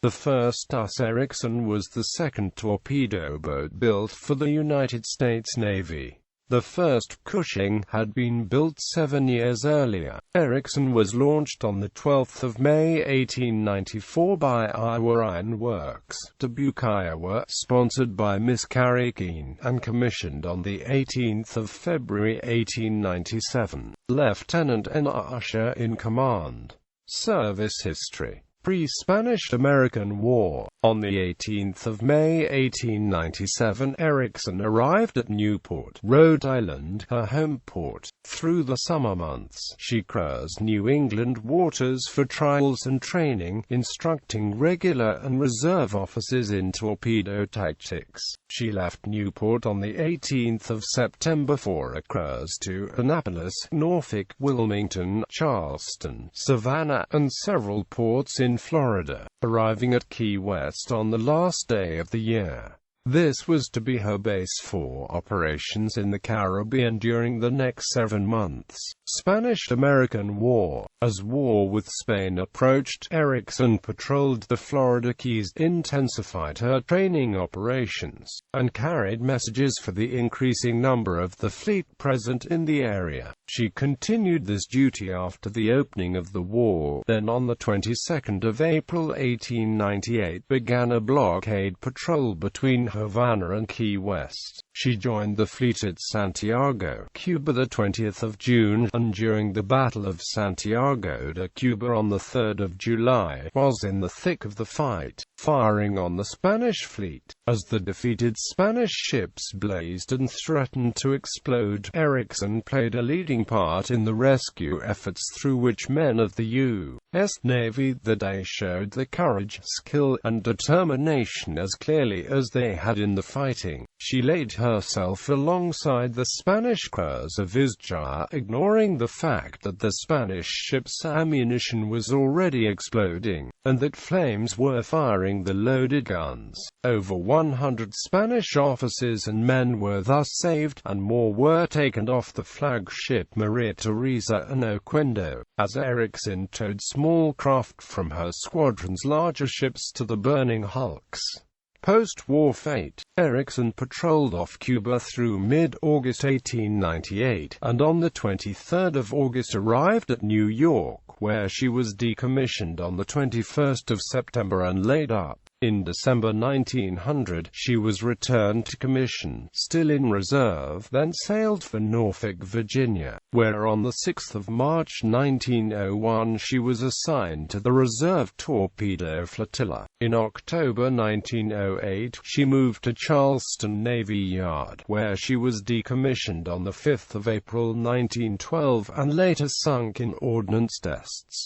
The first USS Ericsson was the second torpedo boat built for the United States Navy. The first Cushing had been built 7 years earlier. Ericsson was launched on 12 May 1894 by Iowa Iron Works, Dubuque, Iowa, sponsored by Miss Carrie Keene, and commissioned on 18 February 1897. Lieutenant N. Usher in command. Service history. Pre-Spanish-American War. On 18 May 1897, Ericsson arrived at Newport, Rhode Island, her home port. Through the summer months, she cruised New England waters for trials and training, instructing regular and reserve officers in torpedo tactics. She left Newport on 18 September for a cruise to Annapolis, Norfolk, Wilmington, Charleston, Savannah, and several ports in Florida, arriving at Key West on the last day of the year. This was to be her base for operations in the Caribbean during the next 7 months. Spanish-American War. As war with Spain approached, Ericsson patrolled the Florida Keys, intensified her training operations, and carried messages for the increasing number of the fleet present in the area. She continued this duty after the opening of the war, then on the 22nd of April 1898 began a blockade patrol between Havana and Key West. She joined the fleet at Santiago, Cuba the 20th of June, and during the Battle of Santiago de Cuba on the 3rd of July, was in the thick of the fight, firing on the Spanish fleet. As the defeated Spanish ships blazed and threatened to explode, Ericsson played a leading part in the rescue efforts through which men of the U.S. Navy that day showed the courage, skill, and determination as clearly as they had in the fighting. She laid herself alongside the Spanish cruiser Vizcaya, ignoring the fact that the Spanish ship's ammunition was already exploding, and that flames were firing the loaded guns. Over 100 Spanish officers and men were thus saved, and more were taken off the flagship Maria Teresa and Oquendo, as Ericsson towed small craft from her squadron's larger ships to the burning hulks. Post-war fate. Ericsson patrolled off Cuba through mid-August 1898, and on the 23rd of August arrived at New York, where she was decommissioned on the 21st of September and laid up. In December 1900, she was returned to commission, still in reserve, then sailed for Norfolk, Virginia, where on the 6th of March 1901 she was assigned to the reserve torpedo flotilla. In October 1908, she moved to Charleston Navy Yard, where she was decommissioned on the 5th of April 1912 and later sunk in ordnance tests.